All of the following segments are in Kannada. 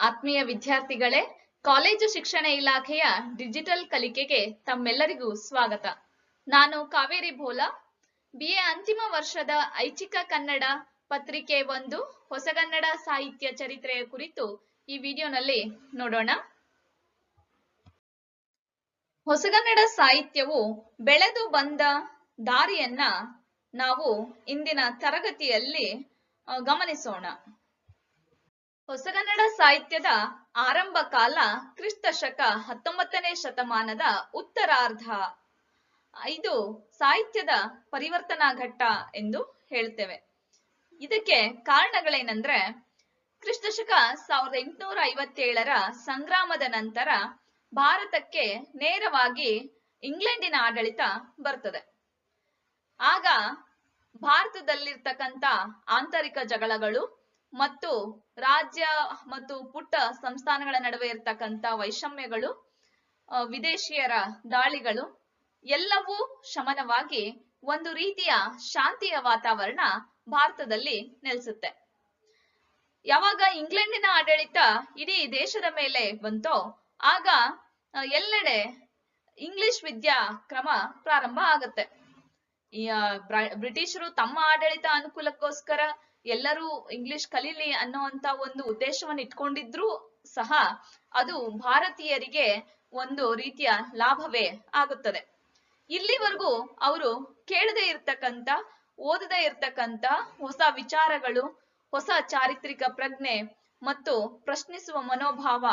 ಆತ್ಮೀಯ ವಿದ್ಯಾರ್ಥಿಗಳೇ, ಕಾಲೇಜು ಶಿಕ್ಷಣ ಇಲಾಖೆಯ ಡಿಜಿಟಲ್ ಕಲಿಕೆಗೆ ತಮ್ಮೆಲ್ಲರಿಗೂ ಸ್ವಾಗತ. ನಾನು ಕಾವೇರಿ ಭೋಲಾ, BA ಅಂತಿಮ ವರ್ಷದ ಐಚ್ಛಿಕ ಕನ್ನಡ ಪತ್ರಿಕೆ 1 ಹೊಸಗನ್ನಡ ಸಾಹಿತ್ಯ ಚರಿತ್ರೆಯ ಕುರಿತು ಈ ವಿಡಿಯೋನಲ್ಲಿ ನೋಡೋಣ. ಹೊಸಗನ್ನಡ ಸಾಹಿತ್ಯವು ಬೆಳೆದು ಬಂದ ದಾರಿಯನ್ನ ನಾವು ಇಂದಿನ ತರಗತಿಯಲ್ಲಿ ಗಮನಿಸೋಣ. ಹೊಸಗನ್ನಡ ಸಾಹಿತ್ಯದ ಆರಂಭ ಕಾಲ ಕ್ರಿಸ್ತ ಶಕ 19ನೇ ಶತಮಾನದ ಉತ್ತರಾರ್ಧ. ಇದು ಸಾಹಿತ್ಯದ ಪರಿವರ್ತನಾ ಘಟ್ಟ ಎಂದು ಹೇಳ್ತೇವೆ. ಇದಕ್ಕೆ ಕಾರಣಗಳೇನೆಂದ್ರೆ, ಕ್ರಿಸ್ತ ಶಕ 1857ರ ಸಂಗ್ರಾಮದ ನಂತರ ಭಾರತಕ್ಕೆ ನೇರವಾಗಿ ಇಂಗ್ಲೆಂಡಿನ ಆಡಳಿತ ಬರ್ತದೆ. ಆಗ ಭಾರತದಲ್ಲಿರ್ತಕ್ಕಂಥ ಆಂತರಿಕ ಜಗಳಗಳು ಮತ್ತು ರಾಜ್ಯ ಮತ್ತು ಪುಟ್ಟ ಸಂಸ್ಥಾನಗಳ ನಡುವೆ ಇರ್ತಕ್ಕಂಥ ವೈಷಮ್ಯಗಳು, ವಿದೇಶಿಯರ ದಾಳಿಗಳು ಎಲ್ಲವೂ ಶಮನವಾಗಿ ಒಂದು ರೀತಿಯ ಶಾಂತಿಯ ವಾತಾವರಣ ಭಾರತದಲ್ಲಿ ನೆಲೆಸುತ್ತೆ. ಯಾವಾಗ ಇಂಗ್ಲೆಂಡಿನ ಆಡಳಿತ ಇಡೀ ದೇಶದ ಮೇಲೆ ಬಂತೋ ಆಗ ಎಲ್ಲೆಡೆ ಇಂಗ್ಲಿಷ್ ವಿದ್ಯಾಕ್ರಮ ಪ್ರಾರಂಭ ಆಗುತ್ತೆ. ಬ್ರಿಟಿಷರು ತಮ್ಮ ಆಡಳಿತ ಅನುಕೂಲಕ್ಕೋಸ್ಕರ ಎಲ್ಲರೂ ಇಂಗ್ಲಿಷ್ ಕಲೀಲಿ ಅನ್ನುವಂತ ಒಂದು ಉದ್ದೇಶವನ್ನು ಇಟ್ಕೊಂಡಿದ್ರೂ ಸಹ ಅದು ಭಾರತೀಯರಿಗೆ ಒಂದು ರೀತಿಯ ಲಾಭವೇ ಆಗುತ್ತದೆ. ಇಲ್ಲಿವರೆಗೂ ಅವರು ಕೇಳದೆ ಇರ್ತಕ್ಕಂಥ, ಓದದೆ ಇರ್ತಕ್ಕಂಥ ಹೊಸ ವಿಚಾರಗಳು, ಹೊಸ ಚಾರಿತ್ರಿಕ ಪ್ರಜ್ಞೆ ಮತ್ತು ಪ್ರಶ್ನಿಸುವ ಮನೋಭಾವ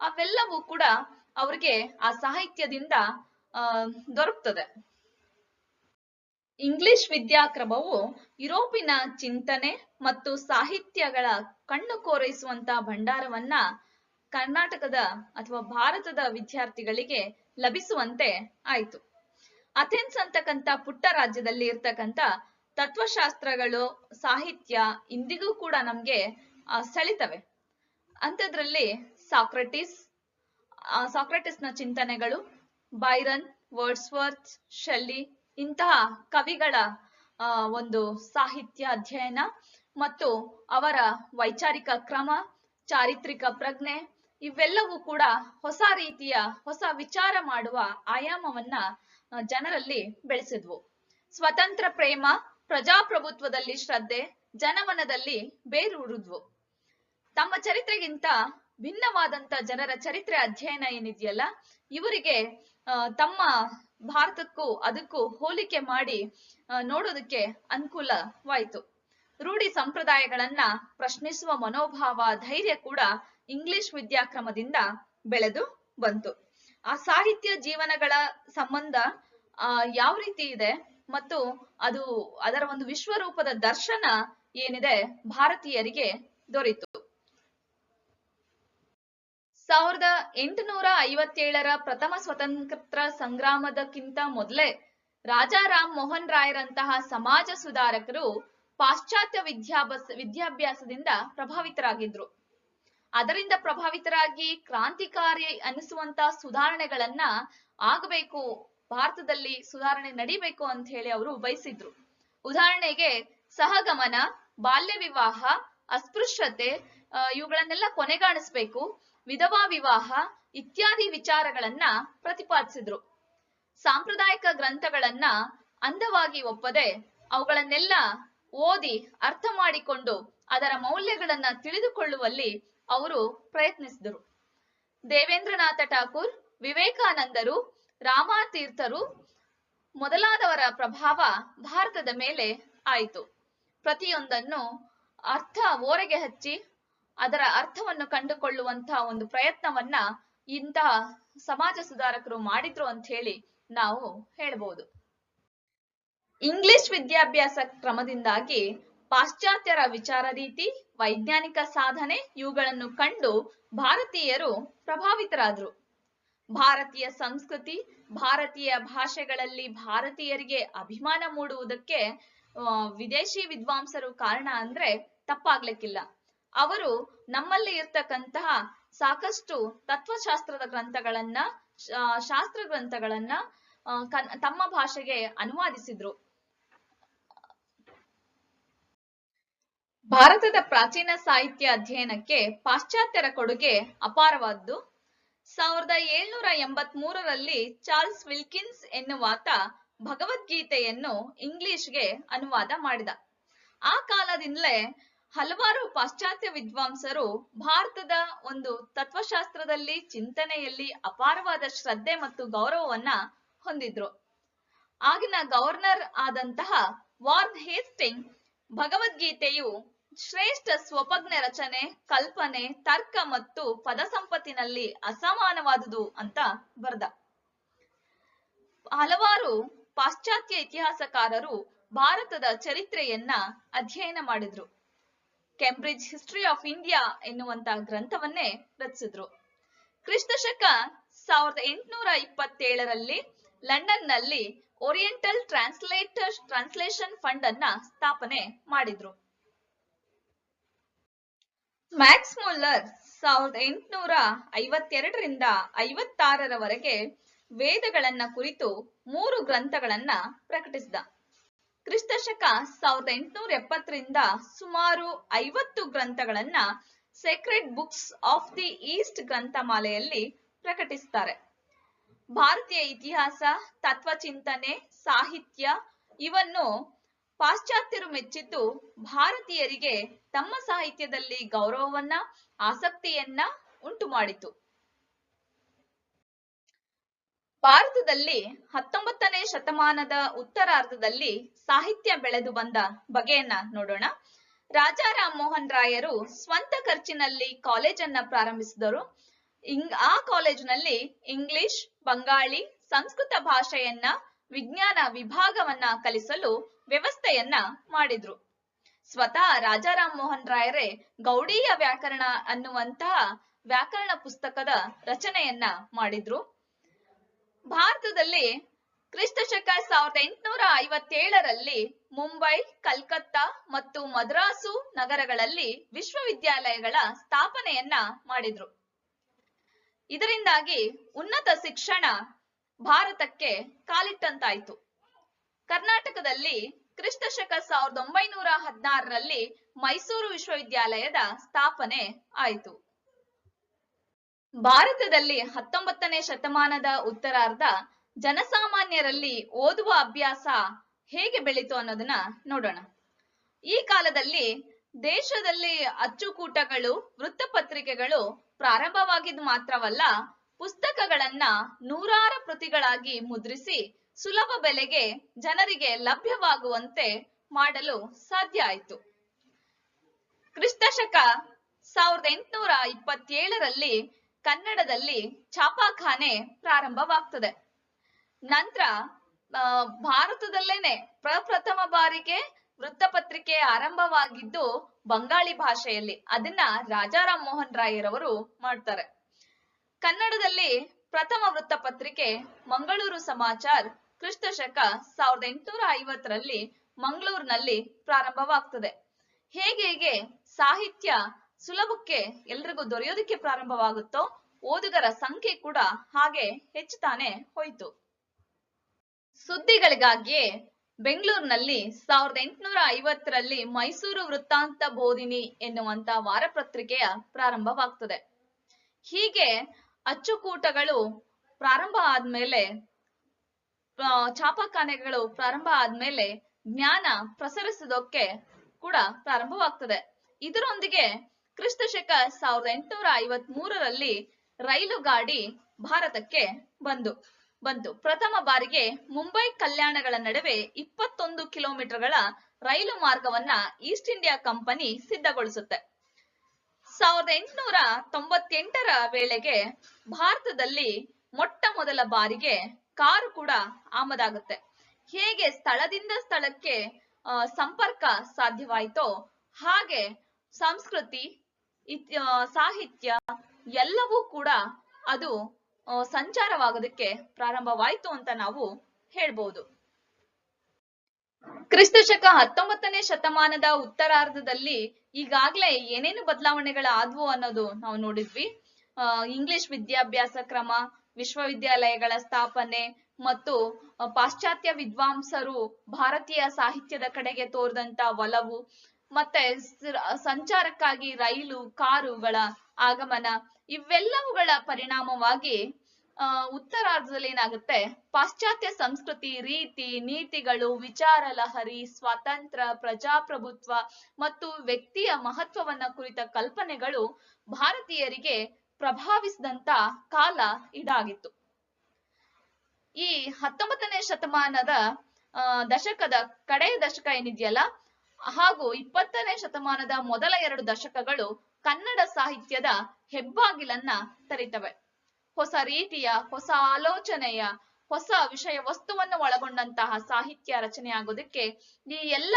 ಅವೆಲ್ಲವೂ ಕೂಡ ಅವ್ರಿಗೆ ಆ ಸಾಹಿತ್ಯದಿಂದ ದೊರಕ್ತದೆ. ಇಂಗ್ಲಿಷ್ ವಿದ್ಯಾಕ್ರಮವು ಯುರೋಪಿನ ಚಿಂತನೆ ಮತ್ತು ಸಾಹಿತ್ಯಗಳ ಕಣ್ಣು ಕೋರೈಸುವಂತ ಭಂಡಾರವನ್ನ ಕರ್ನಾಟಕದ ಅಥವಾ ಭಾರತದ ವಿದ್ಯಾರ್ಥಿಗಳಿಗೆ ಲಭಿಸುವಂತೆ ಆಯಿತು. ಅಥೆನ್ಸ್ ಅಂತಕ್ಕಂಥ ಪುಟ್ಟ ರಾಜ್ಯದಲ್ಲಿ ಇರ್ತಕ್ಕಂಥ ತತ್ವಶಾಸ್ತ್ರಗಳು, ಸಾಹಿತ್ಯ ಇಂದಿಗೂ ಕೂಡ ನಮ್ಗೆ ಸೆಳಿತವೆ. ಅಂಥದ್ರಲ್ಲಿ ಸಾಕ್ರೆಟಿಸ್ನ ಚಿಂತನೆಗಳು, ಬೈರನ್, ವರ್ಡ್ಸ್ವರ್ತ್, ಶೆಲ್ಲಿ ಇಂತಹ ಕವಿಗಳ ಒಂದು ಸಾಹಿತ್ಯ ಅಧ್ಯಯನ ಮತ್ತು ಅವರ ವೈಚಾರಿಕ ಕ್ರಮ, ಚಾರಿತ್ರಿಕ ಪ್ರಜ್ಞೆ ಇವೆಲ್ಲವೂ ಕೂಡ ಹೊಸ ರೀತಿಯ ಹೊಸ ವಿಚಾರ ಮಾಡುವ ಆಯಾಮವನ್ನ ಜನರಲ್ಲಿ ಬೆಳೆಸಿದ್ವು. ಸ್ವತಂತ್ರ ಪ್ರೇಮ, ಪ್ರಜಾಪ್ರಭುತ್ವದಲ್ಲಿ ಶ್ರದ್ಧೆ ಜನಮನದಲ್ಲಿ ಬೇರೂರಿದ್ವು. ತಮ್ಮ ಚರಿತ್ರೆಗಿಂತ ಭಿನ್ನವಾದಂತ ಜನರ ಚರಿತ್ರೆ ಅಧ್ಯಯನ ಏನಿದೆಯಲ್ಲ, ಇವರಿಗೆ ತಮ್ಮ ಭಾರತಕ್ಕೂ ಅದಕ್ಕೂ ಹೋಲಿಕೆ ಮಾಡಿ ನೋಡೋದಕ್ಕೆ ಅನುಕೂಲವಾಯಿತು. ರೂಢಿ ಸಂಪ್ರದಾಯಗಳನ್ನ ಪ್ರಶ್ನಿಸುವ ಮನೋಭಾವ, ಧೈರ್ಯ ಕೂಡ ಇಂಗ್ಲಿಷ್ ವಿದ್ಯಾಕ್ರಮದಿಂದ ಬೆಳೆದು ಬಂತು. ಆ ಸಾಹಿತ್ಯ ಜೀವನಗಳ ಸಂಬಂಧ ಯಾವ ರೀತಿ ಇದೆ ಮತ್ತು ಅದರ ಒಂದು ವಿಶ್ವರೂಪದ ದರ್ಶನ ಏನಿದೆ ಭಾರತೀಯರಿಗೆ ದೊರೆಯಿತು. 1857ರ ಪ್ರಥಮ ಸ್ವತಂತ್ರ ಸಂಗ್ರಾಮದಕ್ಕಿಂತ ಮೊದಲೇ ರಾಜಾ ರಾಮ್ ಮೋಹನ್ ರಾಯರಂತಹ ಸಮಾಜ ಸುಧಾರಕರು ಪಾಶ್ಚಾತ್ಯ ವಿದ್ಯಾಭ್ಯಾಸದಿಂದ ಪ್ರಭಾವಿತರಾಗಿದ್ರು. ಅದರಿಂದ ಪ್ರಭಾವಿತರಾಗಿ ಕ್ರಾಂತಿಕಾರಿ ಅನಿಸುವಂತ ಸುಧಾರಣೆಗಳನ್ನ ಆಗಬೇಕು, ಭಾರತದಲ್ಲಿ ಸುಧಾರಣೆ ನಡಿಬೇಕು ಅಂತ ಹೇಳಿ ಅವರು ಬಯಸಿದ್ರು. ಉದಾಹರಣೆಗೆ ಸಹಗಮನ, ಬಾಲ್ಯ ವಿವಾಹ, ಅಸ್ಪೃಶ್ಯತೆ ಇವುಗಳನ್ನೆಲ್ಲ ಕೊನೆಗಾಣಿಸ್ಬೇಕು, ವಿಧವಾ ವಿವಾಹ ಇತ್ಯಾದಿ ವಿಚಾರಗಳನ್ನ ಪ್ರತಿಪಾದಿಸಿದ್ರು. ಸಾಂಪ್ರದಾಯಿಕ ಗ್ರಂಥಗಳನ್ನ ಅಂದವಾಗಿ ಒಪ್ಪದೆ ಅವುಗಳನ್ನೆಲ್ಲ ಓದಿ ಅರ್ಥ ಮಾಡಿಕೊಂಡು ಅದರ ಮೌಲ್ಯಗಳನ್ನ ತಿಳಿದುಕೊಳ್ಳುವಲ್ಲಿ ಅವರು ಪ್ರಯತ್ನಿಸಿದರು. ದೇವೇಂದ್ರನಾಥ ಠಾಕೂರ್, ವಿವೇಕಾನಂದರು, ರಾಮತೀರ್ಥರು ಮೊದಲಾದವರ ಪ್ರಭಾವ ಭಾರತದ ಮೇಲೆ ಆಯಿತು. ಪ್ರತಿಯೊಂದನ್ನು ಓರೆಗೆ ಹಚ್ಚಿ ಅದರ ಅರ್ಥವನ್ನು ಕಂಡುಕೊಳ್ಳುವಂತಹ ಒಂದು ಪ್ರಯತ್ನವನ್ನ ಇಂತಹ ಸಮಾಜ ಸುಧಾರಕರು ಮಾಡಿದ್ರು ಅಂತ ಹೇಳಿ ನಾವು ಹೇಳ್ಬೋದು. ಇಂಗ್ಲಿಷ್ ವಿದ್ಯಾಭ್ಯಾಸ ಕ್ರಮದಿಂದಾಗಿ ಪಾಶ್ಚಾತ್ಯರ ವಿಚಾರ ರೀತಿ, ವೈಜ್ಞಾನಿಕ ಸಾಧನೆ ಇವುಗಳನ್ನು ಕಂಡು ಭಾರತೀಯರು ಪ್ರಭಾವಿತರಾದ್ರು. ಭಾರತೀಯ ಸಂಸ್ಕೃತಿ, ಭಾರತೀಯ ಭಾಷೆಗಳಲ್ಲಿ ಭಾರತೀಯರಿಗೆ ಅಭಿಮಾನ ಮೂಡುವುದಕ್ಕೆ ವಿದೇಶಿ ವಿದ್ವಾಂಸರು ಕಾರಣ ಅಂದ್ರೆ ತಪ್ಪಾಗ್ಲಿಕ್ಕಿಲ್ಲ. ಅವರು ನಮ್ಮಲ್ಲಿ ಇರ್ತಕ್ಕಂತಹ ಸಾಕಷ್ಟು ತತ್ವಶಾಸ್ತ್ರದ ಗ್ರಂಥಗಳನ್ನ, ಶಾಸ್ತ್ರ ಗ್ರಂಥಗಳನ್ನ ತಮ್ಮ ಭಾಷೆಗೆ ಅನುವಾದಿಸಿದ್ರು. ಭಾರತದ ಪ್ರಾಚೀನ ಸಾಹಿತ್ಯ ಅಧ್ಯಯನಕ್ಕೆ ಪಾಶ್ಚಾತ್ಯರ ಕೊಡುಗೆ ಅಪಾರವಾದ್ದು. 1783ರಲ್ಲಿ ಚಾರ್ಲ್ಸ್ ವಿಲ್ಕಿನ್ಸ್ ಎನ್ನುವಾತ ಭಗವದ್ಗೀತೆಯನ್ನು ಇಂಗ್ಲಿಷ್ಗೆ ಅನುವಾದ ಮಾಡಿದ. ಆ ಕಾಲದಿಂದಲೇ ಹಲವಾರು ಪಾಶ್ಚಾತ್ಯ ವಿದ್ವಾಂಸರು ಭಾರತದ ಒಂದು ತತ್ವಶಾಸ್ತ್ರದಲ್ಲಿ, ಚಿಂತನೆಯಲ್ಲಿ ಅಪಾರವಾದ ಶ್ರದ್ಧೆ ಮತ್ತು ಗೌರವವನ್ನ ಹೊಂದಿದ್ರು. ಆಗಿನ ಗವರ್ನರ್ ಆದಂತಹ ವಾರ್ನ್ ಹೇಸ್ಟಿಂಗ್ ಭಗವದ್ಗೀತೆಯು ಶ್ರೇಷ್ಠ ಸ್ವಪ್ನ ರಚನೆ, ಕಲ್ಪನೆ, ತರ್ಕ ಮತ್ತು ಪದ ಸಂಪತ್ತಿನಲ್ಲಿ ಅಸಮಾನವಾದುದು ಅಂತ ಬರೆದ. ಹಲವಾರು ಪಾಶ್ಚಾತ್ಯ ಇತಿಹಾಸಕಾರರು ಭಾರತದ ಚರಿತ್ರೆಯನ್ನ ಅಧ್ಯಯನ ಮಾಡಿದ್ರು. ಕೇಂಬ್ರಿಡ್ಜ್ ಹಿಸ್ಟರಿ ಆಫ್ ಇಂಡಿಯಾ ಎನ್ನುವಂತ ಗ್ರಂಥವನ್ನೇ ರಚಿಸಿದ್ರು. ಕ್ರಿಸ್ತಶಕ 1827ರಲ್ಲಿ ಲಂಡನ್ನಲ್ಲಿ ಓರಿಯೆಂಟಲ್ ಟ್ರಾನ್ಸ್ಲೇಷನ್ ಫಂಡ್ ಅನ್ನ ಸ್ಥಾಪನೆ ಮಾಡಿದ್ರು. ಮ್ಯಾಕ್ಸ್ ಮುಲ್ಲರ್ 1852ರಿಂದ 56ರವರೆಗೆ ವೇದಗಳನ್ನ ಕುರಿತು 3 ಗ್ರಂಥಗಳನ್ನ ಪ್ರಕಟಿಸಿದ. ಕ್ರಿಸ್ತಶಕ 1870ರಿಂದ ಸುಮಾರು 50 ಗ್ರಂಥಗಳನ್ನ sacred books of the east ಗ್ರಂಥಮಾಲೆಯಲ್ಲಿ ಪ್ರಕಟಿಸ್ತಾರೆ. ಭಾರತೀಯ ಇತಿಹಾಸ, ತತ್ವಚಿಂತನೆ, ಸಾಹಿತ್ಯ ಇವನ್ನು ಪಾಶ್ಚಾತ್ಯರು ಮೆಚ್ಚಿದ್ದು ಭಾರತೀಯರಿಗೆ ತಮ್ಮ ಸಾಹಿತ್ಯದಲ್ಲಿ ಗೌರವವನ್ನ, ಆಸಕ್ತಿಯನ್ನ ಉಂಟು ಮಾಡಿತು. ಭಾರತದಲ್ಲಿ 19ನೇ ಶತಮಾನದ ಉತ್ತರಾರ್ಧದಲ್ಲಿ ಸಾಹಿತ್ಯ ಬೆಳೆದು ಬಂದ ಬಗೆಯನ್ನ ನೋಡೋಣ. ರಾಜಾ ರಾಮ್ ಮೋಹನ್ ರಾಯರು ಸ್ವಂತ ಖರ್ಚಿನಲ್ಲಿ ಕಾಲೇಜನ್ನ ಪ್ರಾರಂಭಿಸಿದರು. ಆ ಕಾಲೇಜಿನಲ್ಲಿ ಇಂಗ್ಲಿಷ್, ಬಂಗಾಳಿ, ಸಂಸ್ಕೃತ ಭಾಷೆಯನ್ನ, ವಿಜ್ಞಾನ ವಿಭಾಗವನ್ನ ಕಲಿಸಲು ವ್ಯವಸ್ಥೆಯನ್ನ ಮಾಡಿದ್ರು. ಸ್ವತಃ ರಾಜಾ ರಾಮ್ ಮೋಹನ್ ರಾಯರೇ ಗೌಡೀಯ ವ್ಯಾಕರಣ ಅನ್ನುವಂತಹ ವ್ಯಾಕರಣ ಪುಸ್ತಕದ ರಚನೆಯನ್ನ ಮಾಡಿದ್ರು. ಭಾರತದಲ್ಲಿ ಕ್ರಿಸ್ತಶಕ 1857ರಲ್ಲಿ ಮುಂಬೈ, ಕಲ್ಕತ್ತಾ ಮತ್ತು ಮದ್ರಾಸು ನಗರಗಳಲ್ಲಿ ವಿಶ್ವವಿದ್ಯಾಲಯಗಳ ಸ್ಥಾಪನೆಯನ್ನ ಮಾಡಿದ್ರು. ಇದರಿಂದಾಗಿ ಉನ್ನತ ಶಿಕ್ಷಣ ಭಾರತಕ್ಕೆ ಕಾಲಿಟ್ಟಂತಾಯ್ತು. ಕರ್ನಾಟಕದಲ್ಲಿ ಕ್ರಿಸ್ತಶಕ 1916ರಲ್ಲಿ ಮೈಸೂರು ವಿಶ್ವವಿದ್ಯಾಲಯದ ಸ್ಥಾಪನೆ ಆಯಿತು. ಭಾರತದಲ್ಲಿ 19ನೇ ಶತಮಾನದ ಉತ್ತರಾರ್ಧ ಜನಸಾಮಾನ್ಯರಲ್ಲಿ ಓದುವ ಅಭ್ಯಾಸ ಹೇಗೆ ಬೆಳೀತು ಅನ್ನೋದನ್ನ ನೋಡೋಣ. ಈ ಕಾಲದಲ್ಲಿ ದೇಶದಲ್ಲಿ ಅಚ್ಚುಕೂಟಗಳು, ವೃತ್ತಪತ್ರಿಕೆಗಳು ಪ್ರಾರಂಭವಾಗಿದ್ದು ಮಾತ್ರವಲ್ಲ, ಪುಸ್ತಕಗಳನ್ನ ನೂರಾರು ಪ್ರತಿಗಳಾಗಿ ಮುದ್ರಿಸಿ ಸುಲಭ ಬೆಲೆಗೆ ಜನರಿಗೆ ಲಭ್ಯವಾಗುವಂತೆ ಮಾಡಲು ಸಾಧ್ಯ ಆಯಿತು. ಕ್ರಿಸ್ತಶಕ 1827ರಲ್ಲಿ ಕನ್ನಡದಲ್ಲಿ ಛಾಪಾಖಾನೆ ಪ್ರಾರಂಭವಾಗ್ತದೆ. ನಂತರ ಭಾರತದಲ್ಲೇನೆ ಪ್ರಪ್ರಥಮ ಬಾರಿಗೆ ವೃತ್ತಪತ್ರಿಕೆ ಆರಂಭವಾಗಿದ್ದು ಬಂಗಾಳಿ ಭಾಷೆಯಲ್ಲಿ. ಅದನ್ನ ರಾಜಾ ರಾಮ್ ಮೋಹನ್ ರಾಯರವರು ಮಾಡ್ತಾರೆ. ಕನ್ನಡದಲ್ಲಿ ಪ್ರಥಮ ವೃತ್ತಪತ್ರಿಕೆ ಮಂಗಳೂರು ಸಮಾಚಾರ್ ಕ್ರಿಸ್ತಶಕ 1850ರಲ್ಲಿ ಮಂಗಳೂರಿನಲ್ಲಿ ಪ್ರಾರಂಭವಾಗ್ತದೆ. ಹೇಗೆ ಸಾಹಿತ್ಯ ಸುಲಭಕ್ಕೆ ಎಲ್ರಿಗೂ ದೊರೆಯೋದಕ್ಕೆ ಪ್ರಾರಂಭವಾಗುತ್ತೋ, ಓದುಗರ ಸಂಖ್ಯೆ ಕೂಡ ಹಾಗೆ ಹೆಚ್ಚುತ್ತಾನೆ ಹೋಯಿತು. ಸುದ್ದಿಗಳಿಗಾಗಿಯೇ ಬೆಂಗಳೂರಿನಲ್ಲಿ 1850ರಲ್ಲಿ ಮೈಸೂರು ವೃತ್ತಾಂತ ಬೋಧಿನಿ ಎನ್ನುವಂತ ವಾರಪತ್ರಿಕೆಯ ಪ್ರಾರಂಭವಾಗ್ತದೆ. ಹೀಗೆ ಅಚ್ಚುಕೂಟಗಳು ಪ್ರಾರಂಭ ಆದ್ಮೇಲೆ, ಛಾಪಾಖಾನೆಗಳು ಪ್ರಾರಂಭ ಆದ್ಮೇಲೆ ಜ್ಞಾನ ಪ್ರಸರಿಸೋದಕ್ಕೆ ಕೂಡ ಪ್ರಾರಂಭವಾಗ್ತದೆ. ಇದರೊಂದಿಗೆ ಕ್ರಿಸ್ತಶಕ 1853ರಲ್ಲಿ ರೈಲು ಗಾಡಿ ಭಾರತಕ್ಕೆ ಬಂತು. ಪ್ರಥಮ ಬಾರಿಗೆ ಮುಂಬೈ ಕಲ್ಯಾಣಗಳ ನಡುವೆ 21 ಕಿಲೋಮೀಟರ್ಗಳ ರೈಲು ಮಾರ್ಗವನ್ನ ಈಸ್ಟ್ ಇಂಡಿಯಾ ಕಂಪನಿ ಸಿದ್ಧಗೊಳಿಸುತ್ತೆ. 1898ರ ವೇಳೆಗೆ ಭಾರತದಲ್ಲಿ ಮೊಟ್ಟ ಮೊದಲ ಬಾರಿಗೆ ಕಾರು ಕೂಡ ಆಮದಾಗುತ್ತೆ. ಹೇಗೆ ಸ್ಥಳದಿಂದ ಸ್ಥಳಕ್ಕೆ ಸಂಪರ್ಕ ಸಾಧ್ಯವಾಯಿತೋ ಹಾಗೆ ಸಂಸ್ಕೃತಿ, ಸಾಹಿತ್ಯ ಎಲ್ಲವೂ ಕೂಡ ಅದು ಸಂಚಾರವಾಗೋದಕ್ಕೆ ಪ್ರಾರಂಭವಾಯಿತು ಅಂತ ನಾವು ಹೇಳ್ಬೋದು. ಕ್ರಿಸ್ತಶಕ 19ನೇ ಶತಮಾನದ ಉತ್ತರಾರ್ಧದಲ್ಲಿ ಈಗಾಗ್ಲೇ ಏನೇನು ಬದಲಾವಣೆಗಳಾದ್ವು ಅನ್ನೋದು ನಾವು ನೋಡಿದ್ವಿ. ಇಂಗ್ಲಿಷ್ ವಿದ್ಯಾಭ್ಯಾಸ ಕ್ರಮ, ವಿಶ್ವವಿದ್ಯಾಲಯಗಳ ಸ್ಥಾಪನೆ ಮತ್ತು ಪಾಶ್ಚಾತ್ಯ ವಿದ್ವಾಂಸರು ಭಾರತೀಯ ಸಾಹಿತ್ಯದ ಕಡೆಗೆ ತೋರಿದಂತ ಒಲವು, ಮತ್ತೆ ಸಂಚಾರಕ್ಕಾಗಿ ರೈಲು, ಕಾರುಗಳ ಆಗಮನ ಇವೆಲ್ಲವುಗಳ ಪರಿಣಾಮವಾಗಿ ಉತ್ತರಾರ್ಧದಲ್ಲಿ ಏನಾಗುತ್ತೆ, ಪಾಶ್ಚಾತ್ಯ ಸಂಸ್ಕೃತಿ, ರೀತಿ ನೀತಿಗಳು, ವಿಚಾರ ಲಹರಿ, ಸ್ವಾತಂತ್ರ್ಯ, ಪ್ರಜಾಪ್ರಭುತ್ವ ಮತ್ತು ವ್ಯಕ್ತಿಯ ಮಹತ್ವವನ್ನ ಕುರಿತ ಕಲ್ಪನೆಗಳು ಭಾರತೀಯರಿಗೆ ಪ್ರಭಾವಿಸಿದಂತ ಕಾಲ ಇದಾಗಿತ್ತು. ಈ 19ನೇ ಶತಮಾನದ ದಶಕದ ಕಡೆಯ ದಶಕ ಏನಿದೆಯಲ್ಲ ಹಾಗೂ 20ನೇ ಶತಮಾನದ ಮೊದಲ 2 ದಶಕಗಳು ಕನ್ನಡ ಸಾಹಿತ್ಯದ ಹೆಬ್ಬಾಗಿಲನ್ನ ತೆರೀತವೆ. ಹೊಸ ರೀತಿಯ, ಹೊಸ ಆಲೋಚನೆಯ, ಹೊಸ ವಿಷಯ ವಸ್ತುವನ್ನು ಒಳಗೊಂಡಂತಹ ಸಾಹಿತ್ಯ ರಚನೆ ಆಗೋದಕ್ಕೆ ಈ ಎಲ್ಲ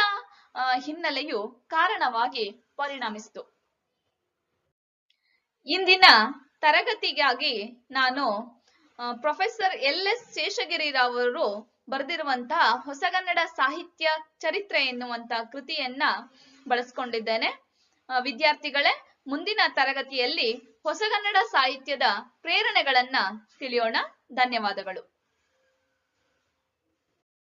ಹಿನ್ನೆಲೆಯು ಕಾರಣವಾಗಿ ಪರಿಣಮಿಸಿತು. ಇಂದಿನ ತರಗತಿಗಾಗಿ ನಾನು ಪ್ರೊಫೆಸರ್ LS ಶೇಷಗಿರಿರಾವ್ ಅವರು ಬರೆದಿರುವಂತಹ ಹೊಸಗನ್ನಡ ಸಾಹಿತ್ಯ ಚರಿತ್ರೆ ಎನ್ನುವಂತಹ ಕೃತಿಯನ್ನ ಬಳಸ್ಕೊಂಡಿದ್ದೇನೆ. ವಿದ್ಯಾರ್ಥಿಗಳೇ, ಮುಂದಿನ ತರಗತಿಯಲ್ಲಿ ಹೊಸಗನ್ನಡ ಸಾಹಿತ್ಯದ ಪ್ರೇರಣೆಗಳನ್ನ ತಿಳಿಯೋಣ. ಧನ್ಯವಾದಗಳು.